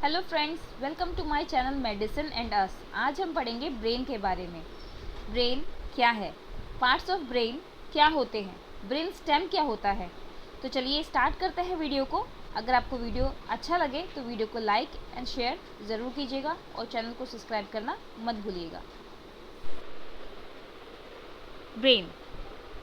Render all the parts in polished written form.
Hello friends, welcome to my channel medicine and us. आज हम पढ़ेंगे ब्रेन के बारे में। ब्रेन क्या है, पार्ट्स ऑफ ब्रेन क्या होते हैं, ब्रेन स्टेम क्या होता है। तो चलिए स्टार्ट करते हैं वीडियो को। अगर आपको वीडियो अच्छा लगे तो वीडियो को लाइक एंड शेयर ज़रूर कीजिएगा और चैनल को सब्सक्राइब करना मत भूलिएगा। ब्रेन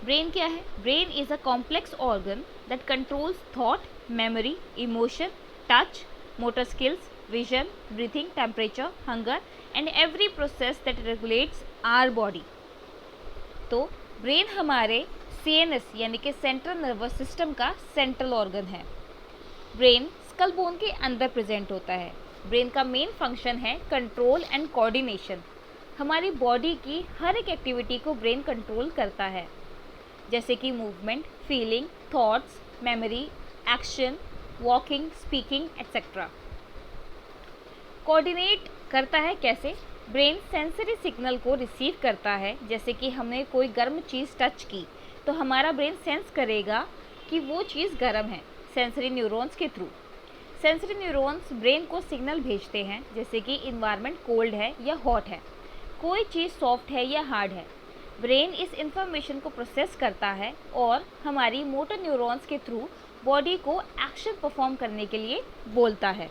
ब्रेन क्या है? Brain is a complex organ that controls thought, memory, emotion, touch, motor skills, vision, breathing, temperature, hunger and every process that regulates our body। तो ब्रेन हमारे CNS यानी कि सेंट्रल नर्वस सिस्टम का central organ है। Brain skull bone के अंदर present होता है। ब्रेन का मेन फंक्शन है कंट्रोल एंड कोऑर्डिनेशन। हमारी बॉडी की हर एक एक्टिविटी को ब्रेन कंट्रोल करता है, जैसे कि movement, feeling, thoughts, memory, action, walking, speaking etcetera. Coordinate करता है कैसे? ब्रेन सेंसरी सिग्नल को रिसीव करता है। जैसे कि हमने कोई गर्म चीज़ टच की तो हमारा ब्रेन सेंस करेगा कि वो चीज़ गर्म है, सेंसरी न्यूरॉन्स के थ्रू। सेंसरी न्यूरॉन्स ब्रेन को सिग्नल भेजते हैं, जैसे कि इन्वायरमेंट कोल्ड है या हॉट है, कोई चीज़ सॉफ्ट है या हार्ड है। ब्रेन इस इंफॉर्मेशन को प्रोसेस करता है और हमारी मोटर न्यूरॉन्स के थ्रू बॉडी को एक्शन परफॉर्म करने के लिए बोलता है।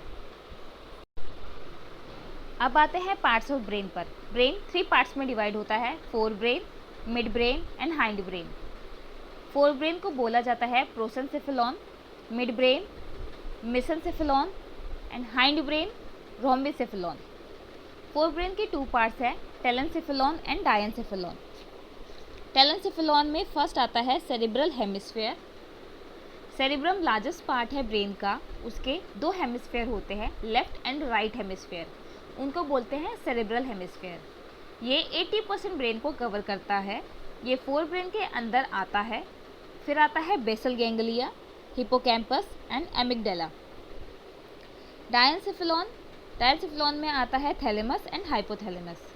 अब आते हैं पार्ट्स ऑफ ब्रेन पर। ब्रेन 3 पार्ट्स में डिवाइड होता है, forebrain, midbrain and hindbrain. Forebrain को बोला जाता है prosencephalon, midbrain mesencephalon and hindbrain rhombencephalon. Forebrain के 2 पार्ट्स हैं, टेलेंसेफेलॉन एंड डायंसेफेलॉन। टेलेंसेफेलॉन में फर्स्ट आता है cerebral hemisphere. Cerebrum largest part है ब्रेन का, उसके 2 हेमिस्फेयर होते हैं, लेफ्ट एंड राइट हेमिस्फेयर, उनको बोलते हैं सेरिब्रल हेमिस्फेयर। ये 80% ब्रेन को कवर करता है। ये फोर ब्रेन के अंदर आता है। फिर आता है basal ganglia, hippocampus and amygdala. Diencephalon में आता है थैलेमस एंड हाइपोथैलेमस।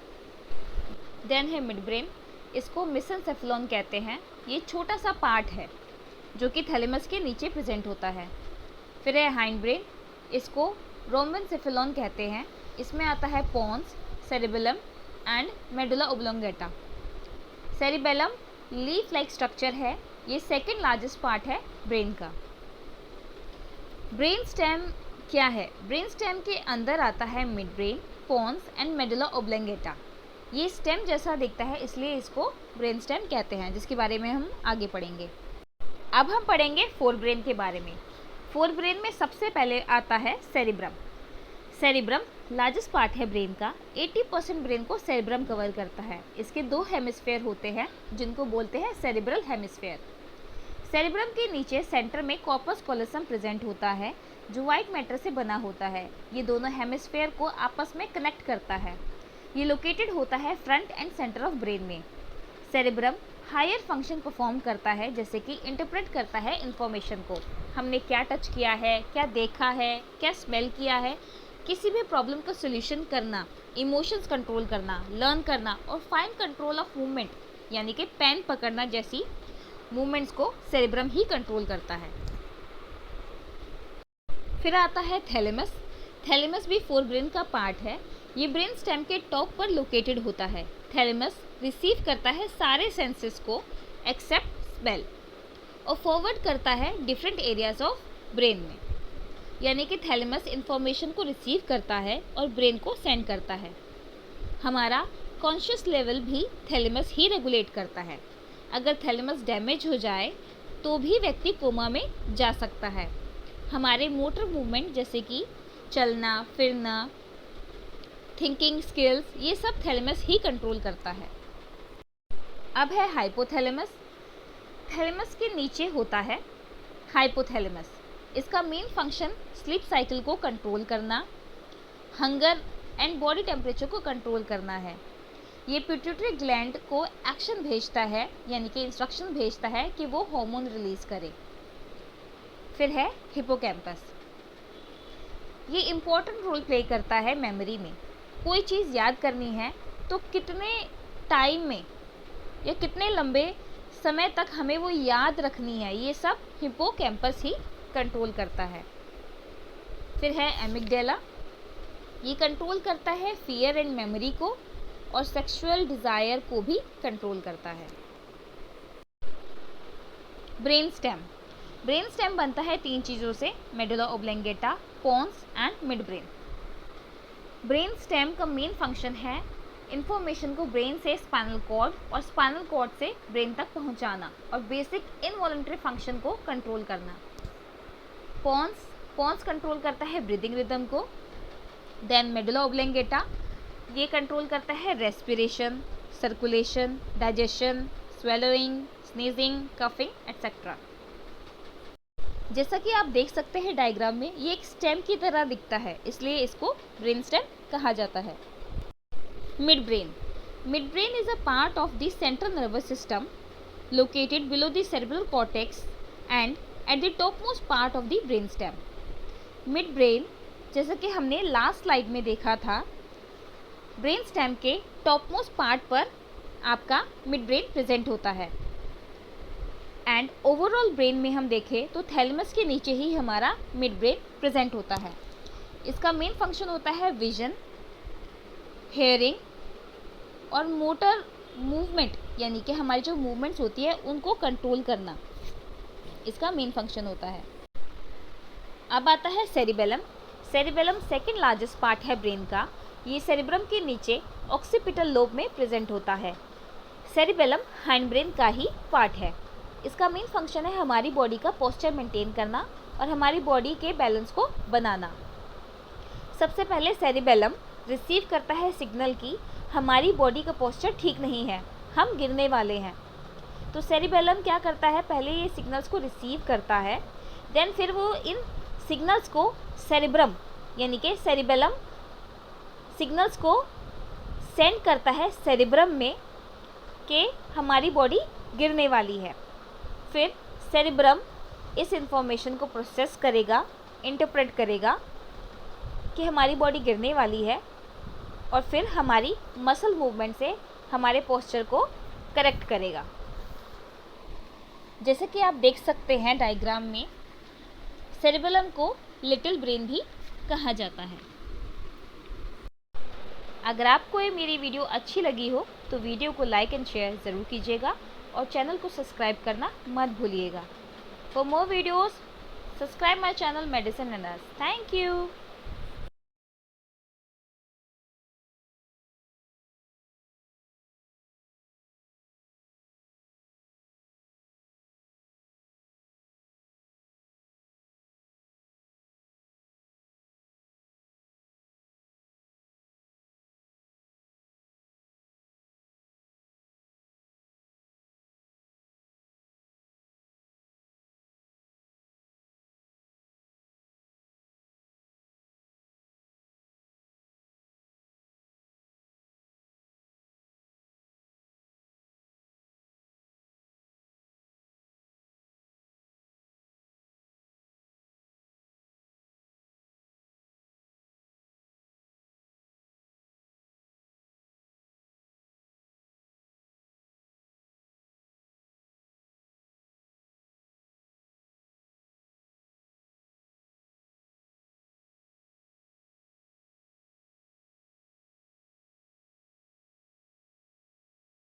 देन है मिड ब्रेन, इसको मेसेंसेफेलॉन कहते हैं। ये छोटा सा पार्ट है जो कि थैलेमस के नीचे प्रेजेंट होता है। फिर है हाइंड ब्रेन, इसको रोम्बेनसेफेलॉन कहते हैं। इसमें आता है pons, cerebellum and medulla oblongata. Cerebellum leaf like structure है, ये सेकेंड लार्जेस्ट पार्ट है ब्रेन का। ब्रेन स्टेम क्या है? ब्रेन स्टेम के अंदर आता है midbrain, pons and medulla oblongata. ये स्टेम जैसा दिखता है, इसलिए इसको ब्रेन स्टेम कहते हैं, जिसके बारे में हम आगे पढ़ेंगे। अब हम पढ़ेंगे फोर ब्रेन के बारे में। फोर ब्रेन में सबसे पहले आता है सेरिब्रम। सेरिब्रम लार्जेस्ट पार्ट है ब्रेन का, 80% ब्रेन को सेरिब्रम कवर करता है। इसके 2 हेमिस्फेयर होते हैं, जिनको बोलते हैं सेरिब्रल हेमिस्फेयर। सेरिब्रम के नीचे सेंटर में कॉर्पस कॉलोसम प्रेजेंट होता है, जो वाइट मैटर से बना होता है। ये दोनों हेमिस्फेयर को आपस में कनेक्ट करता है। ये लोकेटेड होता है front end centre of brain में। सेरिब्रम हायर फंक्शन परफॉर्म करता है, जैसे कि इंटरप्रेट करता है इंफॉर्मेशन को। हमने क्या टच किया है, क्या देखा है, क्या स्मेल किया है, किसी भी प्रॉब्लम का सोल्यूशन करना, इमोशंस कंट्रोल करना, लर्न करना और फाइन कंट्रोल ऑफ मूवमेंट यानी कि पेन पकड़ना जैसी मूवमेंट्स को सेरिब्रम ही कंट्रोल करता है। फिर आता है थैलेमस। थैलेमस भी फोर ब्रेन का पार्ट है। ये ब्रेन स्टेम के टॉप पर लोकेटेड होता है। थैलेमस रिसीव करता है सारे सेंसेस को एक्सेप्ट स्मेल और फॉरवर्ड करता है डिफरेंट एरियाज ऑफ ब्रेन में। यानी कि थैलेमस इंफॉर्मेशन को रिसीव करता है और ब्रेन को सेंड करता है। हमारा कॉन्शियस लेवल भी थैलेमस ही रेगुलेट करता है। अगर थैलेमस डैमेज हो जाए तो भी व्यक्ति कोमा में जा सकता है। हमारे मोटर मूवमेंट जैसे कि चलना फिरना, थिंकिंग स्किल्स, ये सब थैलेमस ही कंट्रोल करता है। अब है हाइपोथैलेमस। थैलेमस के नीचे होता है हाइपोथैलेमस। इसका मेन फंक्शन स्लीप साइकिल को कंट्रोल करना, हंगर एंड बॉडी टेम्परेचर को कंट्रोल करना है। ये पिट्यूटरी ग्लैंड को एक्शन भेजता है, यानी कि इंस्ट्रक्शन भेजता है कि वो हार्मोन रिलीज करे। फिर है हिपोकैम्पस। ये इम्पोर्टेंट रोल प्ले करता है मेमोरी में। कोई चीज़ याद करनी है तो कितने टाइम में या कितने लंबे समय तक हमें वो याद रखनी है, ये सब हिपोकैम्पस ही कंट्रोल करता है। फिर है एमिगडाला। ये कंट्रोल करता है फियर एंड मेमोरी को और सेक्सुअल डिज़ायर को भी कंट्रोल करता है। ब्रेन स्टेम बनता है 3 चीज़ों से, medulla oblongata, pons and midbrain. Brain stem का मेन फंक्शन है इन्फॉर्मेशन को ब्रेन से स्पाइनल कॉर्ड और स्पाइनल कॉर्ड से ब्रेन तक पहुंचाना और बेसिक इनवॉलंटरी फंक्शन को कंट्रोल करना। पोन्स कंट्रोल करता है ब्रीदिंग रिदम को। देन मेडुला ओब्लंगेटा, ये कंट्रोल करता है respiration, circulation, digestion, swallowing, sneezing, coughing etcetera. जैसा कि आप देख सकते हैं डायग्राम में, ये एक स्टेम की तरह दिखता है, इसलिए इसको ब्रेन स्टेम कहा जाता है। Mid brain is a part of the central nervous system located below the cerebral cortex and at the top most part of the brain stem. Mid brain, जैसा कि हमने लास्ट स्लाइड में देखा था, brain stem के top most part पर आपका mid brain present होता है। एंड ओवरऑल ब्रेन में हम देखें तो थैलेमस के नीचे ही हमारा मिड ब्रेन प्रेजेंट होता है। इसका मेन फंक्शन होता है विजन, हेयरिंग और मोटर मूवमेंट, यानी कि हमारी जो मूवमेंट्स होती है उनको कंट्रोल करना, इसका मेन फंक्शन होता है। अब आता है cerebellum. Cerebellum second largest part है ब्रेन का। ये सेरिब्रम के नीचे ऑक्सीपिटल लोब में प्रेजेंट होता है। सेरिबेलम हाइंड ब्रेन का ही पार्ट है। इसका मेन फंक्शन है हमारी बॉडी का पोस्चर मेंटेन करना और हमारी बॉडी के बैलेंस को बनाना। सबसे पहले सेरिबेलम रिसीव करता है सिग्नल की हमारी बॉडी का पोस्चर ठीक नहीं है, हम गिरने वाले हैं। तो सेरिबेलम क्या करता है, पहले ये सिग्नल्स को रिसीव करता है, देन फिर वो इन सिग्नल्स को सेरिब्रम यानी कि सेरिबेलम सिग्नल्स को सेंड करता है सेरिब्रम में कि हमारी बॉडी गिरने वाली है। फिर सेरिब्रम इस इंफॉर्मेशन को प्रोसेस करेगा, इंटरप्रेट करेगा कि हमारी बॉडी गिरने वाली है और फिर हमारी मसल मूवमेंट से हमारे पोस्चर को करेक्ट करेगा। जैसे कि आप देख सकते हैं डायग्राम में, सेरिबेलम को लिटिल ब्रेन भी कहा जाता है। अगर आपको ये मेरी वीडियो अच्छी लगी हो तो वीडियो को लाइक एंड शेयर ज़रूर कीजिएगा और चैनल को सब्सक्राइब करना मत भूलिएगा। For more videos subscribe my channel medicine and nurse. Thank you.